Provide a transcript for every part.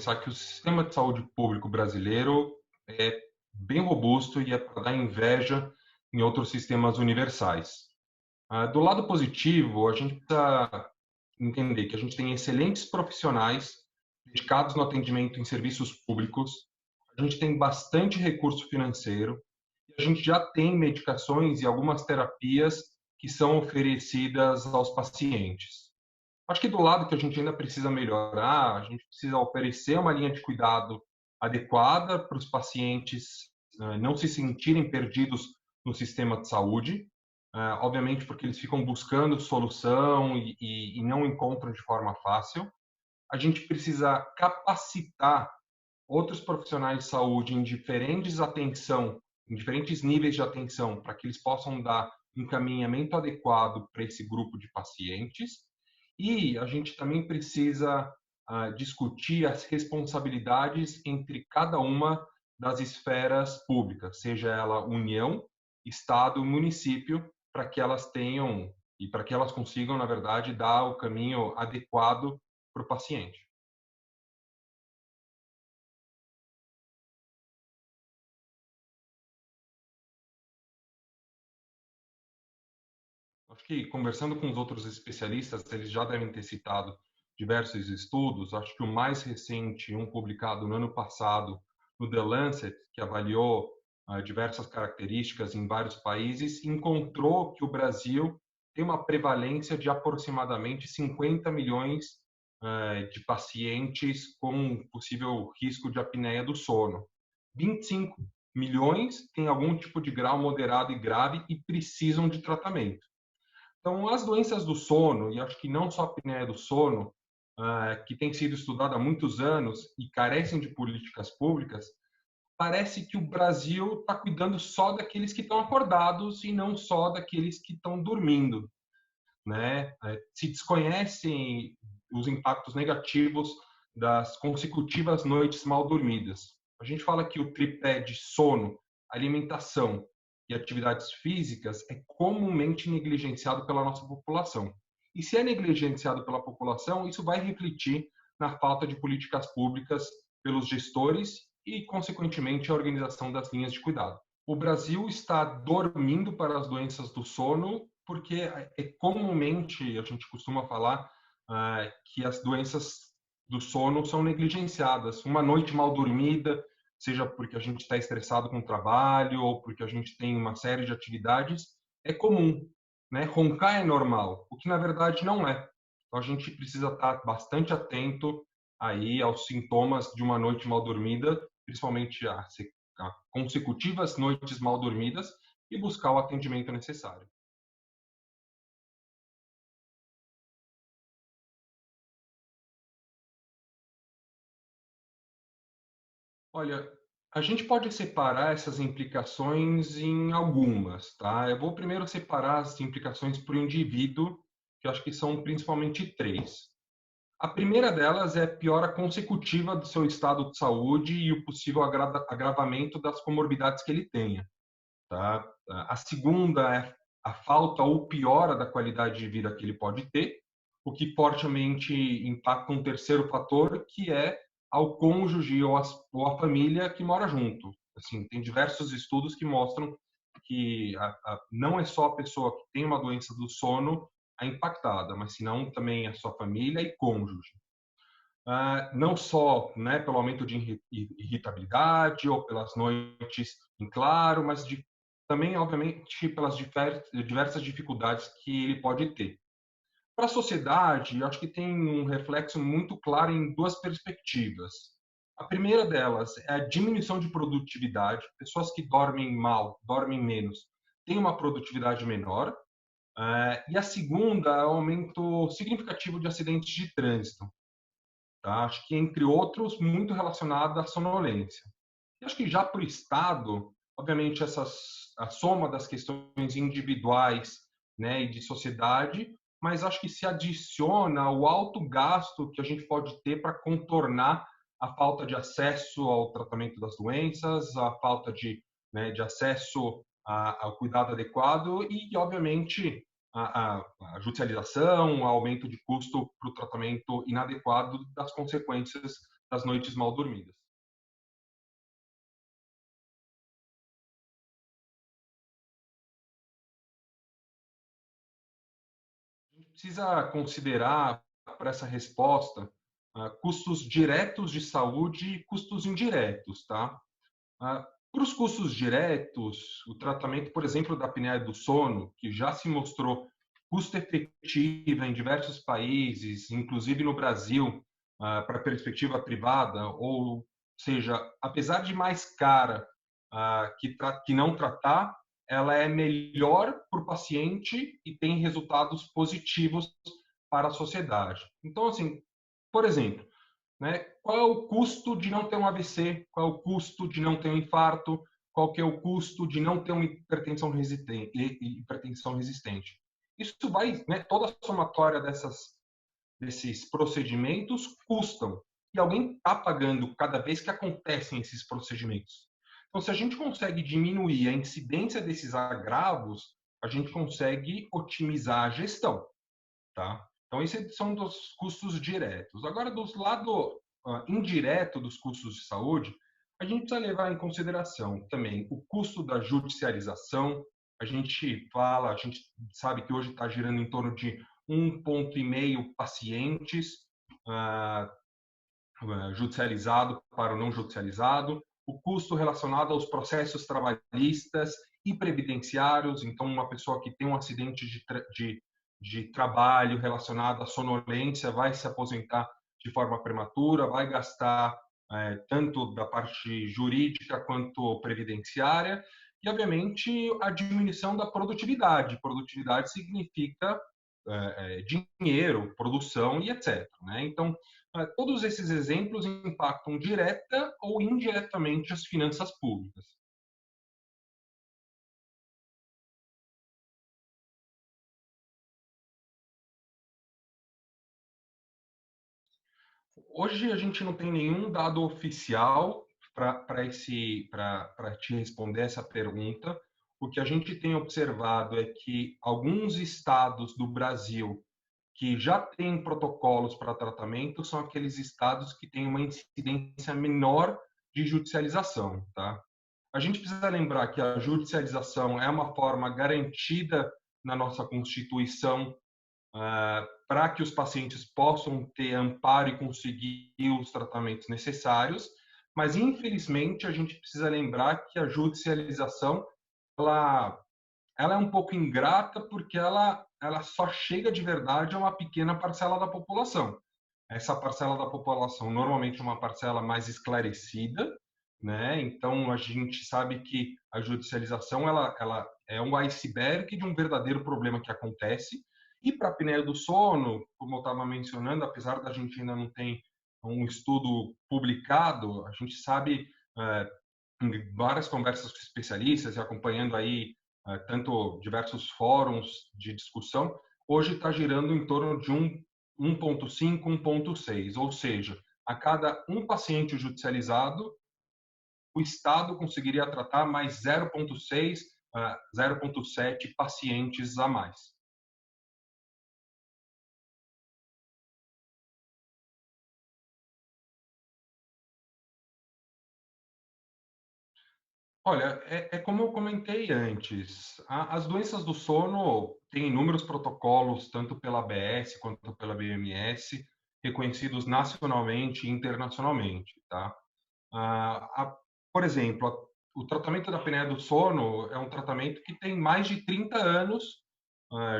pensar que o sistema de saúde público brasileiro é bem robusto e é para dar inveja em outros sistemas universais. Do lado positivo, a gente precisa entender que a gente tem excelentes profissionais dedicados no atendimento em serviços públicos, a gente tem bastante recurso financeiro, e a gente já tem medicações e algumas terapias que são oferecidas aos pacientes. Acho que do lado que a gente ainda precisa melhorar, a gente precisa oferecer uma linha de cuidado adequada para os pacientes não se sentirem perdidos no sistema de saúde, obviamente porque eles ficam buscando solução e não encontram de forma fácil. A gente precisa capacitar outros profissionais de saúde em diferentes níveis de atenção, para que eles possam dar encaminhamento adequado para esse grupo de pacientes. E a gente também precisa discutir as responsabilidades entre cada uma das esferas públicas, seja ela União, Estado e município, para que elas tenham e para que elas consigam, na verdade, dar o caminho adequado para o paciente. Acho que conversando com os outros especialistas, eles já devem ter citado diversos estudos. Acho que o mais recente, um publicado no ano passado, no The Lancet, que avaliou diversas características em vários países, encontrou que o Brasil tem uma prevalência de aproximadamente 50 milhões de pacientes com possível risco de apneia do sono. 25 milhões têm algum tipo de grau moderado e grave e precisam de tratamento. Então, as doenças do sono, e acho que não só a apneia do sono, que tem sido estudada há muitos anos e carecem de políticas públicas, parece que o Brasil está cuidando só daqueles que estão acordados e não só daqueles que estão dormindo, né? Se desconhecem os impactos negativos das consecutivas noites mal dormidas. A gente fala que o tripé de sono, alimentação e atividades físicas é comumente negligenciado pela nossa população. E se é negligenciado pela população, isso vai refletir na falta de políticas públicas pelos gestores e, consequentemente, a organização das linhas de cuidado. O Brasil está dormindo para as doenças do sono porque comumente a gente costuma falar que as doenças do sono são negligenciadas. Uma noite mal dormida, seja porque a gente está estressado com o trabalho ou porque a gente tem uma série de atividades, é comum, né? Roncar é normal, o que na verdade não é. Então a gente precisa estar bastante atento aí aos sintomas de uma noite mal dormida, principalmente a consecutivas noites mal dormidas, e buscar o atendimento necessário. Olha, a gente pode separar essas implicações em algumas, tá? Eu vou primeiro separar as implicações para o indivíduo, que eu acho que são principalmente três. A primeira delas é a piora consecutiva do seu estado de saúde e o possível agravamento das comorbidades que ele tenha, tá? A segunda é a falta ou piora da qualidade de vida que ele pode ter, o que fortemente impacta um terceiro fator, que é ao cônjuge ou a família que mora junto. Assim, tem diversos estudos que mostram que não é só a pessoa que tem uma doença do sono a impactada, mas senão também a sua família e cônjuge. Não só, né, pelo aumento de irritabilidade ou pelas noites em claro, mas também, obviamente, pelas diversas dificuldades que ele pode ter. Para a sociedade, eu acho que tem um reflexo muito claro em duas perspectivas. A primeira delas é a diminuição de produtividade. Pessoas que dormem mal, dormem menos, têm uma produtividade menor. E a segunda é o aumento significativo de acidentes de trânsito. Tá? Acho que, entre outros, muito relacionado à sonolência. E acho que já para o Estado, obviamente, a soma das questões individuais, né, e de sociedade, mas acho que se adiciona o alto gasto que a gente pode ter para contornar a falta de acesso ao tratamento das doenças, a falta né, de acesso ao cuidado adequado e, obviamente, a judicialização, o aumento de custo para o tratamento inadequado das consequências das noites mal dormidas. Precisa considerar para essa resposta custos diretos de saúde e custos indiretos, tá? Para os custos diretos, o tratamento, por exemplo, da apneia do sono, que já se mostrou custo-efetiva em diversos países, inclusive no Brasil, para a perspectiva privada, ou seja, apesar de mais cara que não tratar, ela é melhor para o paciente e tem resultados positivos para a sociedade. Então, assim, por exemplo, né, qual é o custo de não ter um AVC? Qual é o custo de não ter um infarto? Qual que é o custo de não ter uma hipertensão resistente? Isso vai, né, toda a somatória desses procedimentos custam. E alguém está pagando cada vez que acontecem esses procedimentos. Então, se a gente consegue diminuir a incidência desses agravos, a gente consegue otimizar a gestão, tá? Então, esses são dos custos diretos. Agora, do lado indireto dos custos de saúde, a gente precisa levar em consideração também o custo da judicialização. A gente sabe que hoje está girando em torno de 1,5 pacientes uh, judicializado para o não judicializado, o custo relacionado aos processos trabalhistas e previdenciários. Então, uma pessoa que tem um acidente de trabalho relacionado à sonolência vai se aposentar de forma prematura, vai gastar tanto da parte jurídica quanto previdenciária, e, obviamente, a diminuição da produtividade. Produtividade significa dinheiro, produção e etc. Né? Então, todos esses exemplos impactam direta ou indiretamente as finanças públicas. Hoje a gente não tem nenhum dado oficial para te responder essa pergunta. O que a gente tem observado é que alguns estados do Brasil que já têm protocolos para tratamento são aqueles estados que têm uma incidência menor de judicialização, tá? A gente precisa lembrar que a judicialização é uma forma garantida na nossa Constituição para que os pacientes possam ter amparo e conseguir os tratamentos necessários, mas infelizmente a gente precisa lembrar que a judicialização ela, ela é um pouco ingrata porque ela só chega de verdade a uma pequena parcela da população. Essa parcela da população normalmente é uma parcela mais esclarecida, né? Então a gente sabe que a judicialização ela é um iceberg de um verdadeiro problema que acontece. E para a apneia do sono, como eu estava mencionando, apesar da gente ainda não ter um estudo publicado, a gente sabe em várias conversas com especialistas e acompanhando aí tanto diversos fóruns de discussão, hoje está girando em torno de 1,5, 1,6, ou seja, a cada um paciente judicializado, o Estado conseguiria tratar mais 0,6 a 0,7 pacientes a mais. Olha, é como eu comentei antes, as doenças do sono têm inúmeros protocolos, tanto pela ABS quanto pela BMS, reconhecidos nacionalmente e internacionalmente, tá? Ah, a- por exemplo, o tratamento da apneia do sono é um tratamento que tem mais de 30 anos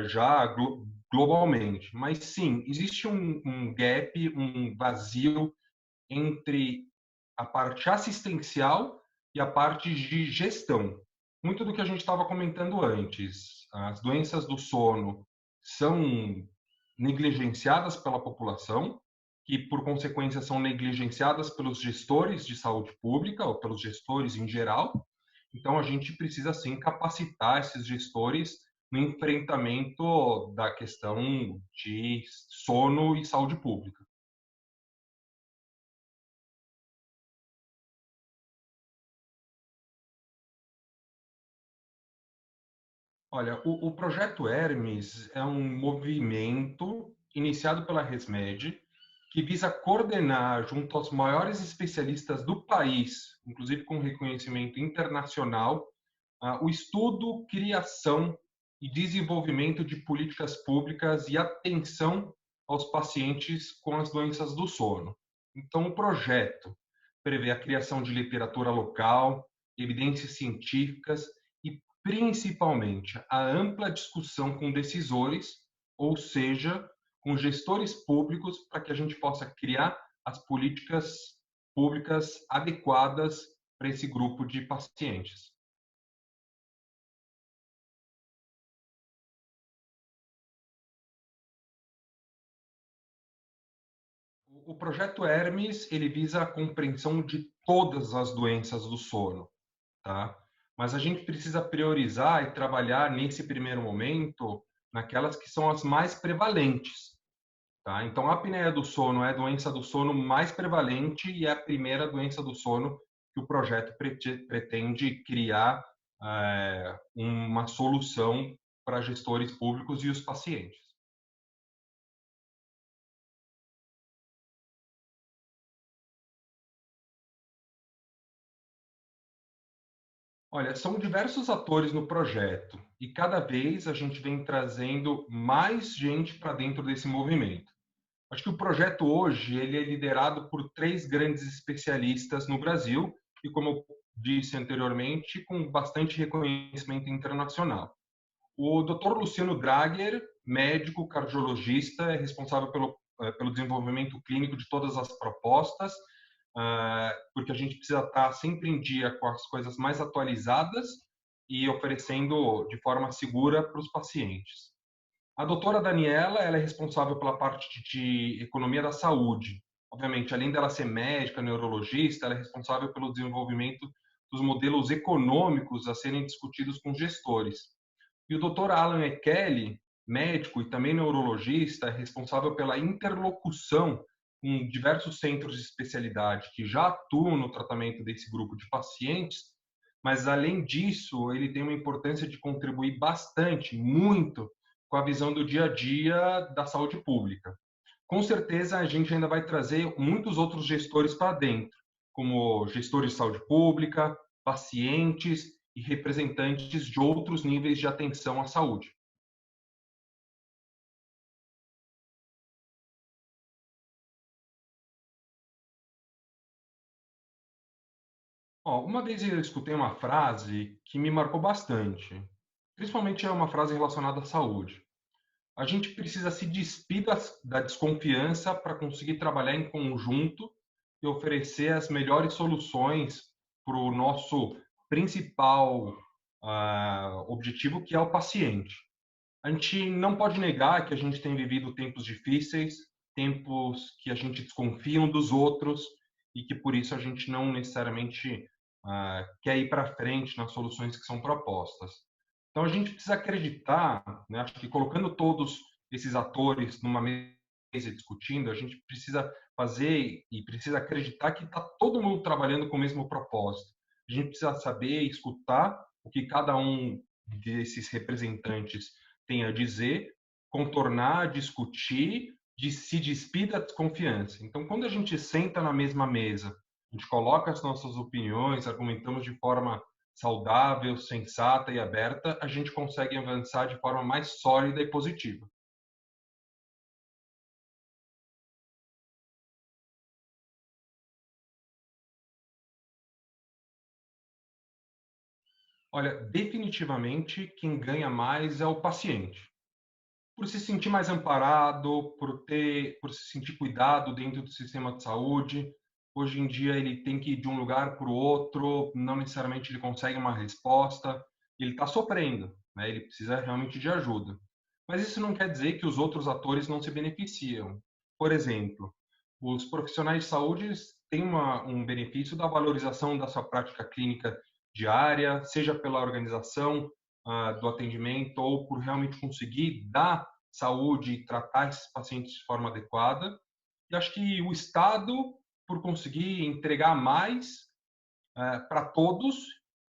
já globalmente, mas sim, existe um gap, um vazio entre a parte assistencial e a parte de gestão. Muito do que a gente estava comentando antes, as doenças do sono são negligenciadas pela população, que por consequência são negligenciadas pelos gestores de saúde pública ou pelos gestores em geral. Então a gente precisa sim capacitar esses gestores no enfrentamento da questão de sono e saúde pública. Olha, o projeto Hermes é um movimento iniciado pela ResMed, que visa coordenar, junto aos maiores especialistas do país, inclusive com reconhecimento internacional, o estudo, criação e desenvolvimento de políticas públicas e atenção aos pacientes com as doenças do sono. Então, o projeto prevê a criação de literatura local, evidências científicas e, principalmente, a ampla discussão com decisores, ou seja, com gestores públicos, para que a gente possa criar as políticas públicas adequadas para esse grupo de pacientes. O projeto Hermes, ele visa a compreensão de todas as doenças do sono, tá? Mas a gente precisa priorizar e trabalhar nesse primeiro momento naquelas que são as mais prevalentes, tá? Então, a apneia do sono é a doença do sono mais prevalente e é a primeira doença do sono que o projeto pretende criar uma solução para gestores públicos e os pacientes. Olha, são diversos atores no projeto e cada vez a gente vem trazendo mais gente para dentro desse movimento. Acho que o projeto hoje ele é liderado por três grandes especialistas no Brasil e, como eu disse anteriormente, com bastante reconhecimento internacional. O Dr. Luciano Drager, médico cardiologista, é responsável pelo desenvolvimento clínico de todas as propostas, porque a gente precisa estar sempre em dia com as coisas mais atualizadas e oferecendo de forma segura para os pacientes. A doutora Daniela, ela é responsável pela parte de economia da saúde. Obviamente, além dela ser médica, neurologista, ela é responsável pelo desenvolvimento dos modelos econômicos a serem discutidos com gestores. E o Dr. Alan E. Kelly, médico e também neurologista, é responsável pela interlocução com diversos centros de especialidade que já atuam no tratamento desse grupo de pacientes, mas além disso, ele tem uma importância de contribuir bastante, muito, com a visão do dia a dia da saúde pública. Com certeza, a gente ainda vai trazer muitos outros gestores para dentro, como gestores de saúde pública, pacientes e representantes de outros níveis de atenção à saúde. Ó, uma vez eu escutei uma frase que me marcou bastante, principalmente é uma frase relacionada à saúde. A gente precisa se despir da desconfiança para conseguir trabalhar em conjunto e oferecer as melhores soluções para o nosso principal objetivo, que é o paciente. A gente não pode negar que a gente tem vivido tempos difíceis, tempos que a gente desconfia um dos outros e que por isso a gente não necessariamente quer ir para frente nas soluções que são propostas. Então a gente precisa acreditar, né, acho que colocando todos esses atores numa mesa discutindo, a gente precisa fazer e precisa acreditar que está todo mundo trabalhando com o mesmo propósito. A gente precisa saber escutar o que cada um desses representantes tem a dizer, contornar, discutir, de se despir da desconfiança. Então, quando a gente senta na mesma mesa, a gente coloca as nossas opiniões, argumentamos de forma saudável, sensata e aberta, a gente consegue avançar de forma mais sólida e positiva. Olha, definitivamente quem ganha mais é o paciente. Por se sentir mais amparado, por se sentir cuidado dentro do sistema de saúde. Hoje em dia ele tem que ir de um lugar para o outro, não necessariamente ele consegue uma resposta, ele está sofrendo, né? Ele precisa realmente de ajuda. Mas isso não quer dizer que os outros atores não se beneficiam. Por exemplo, os profissionais de saúde têm um benefício da valorização da sua prática clínica diária, seja pela organização do atendimento ou por realmente conseguir dar saúde e tratar esses pacientes de forma adequada. E acho que o Estado, por conseguir entregar mais para todos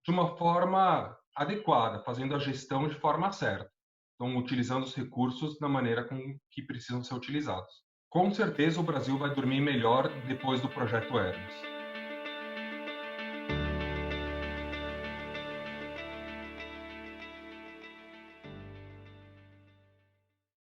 de uma forma adequada, fazendo a gestão de forma certa. Então, utilizando os recursos da maneira com que precisam ser utilizados. Com certeza o Brasil vai dormir melhor depois do projeto Hermes.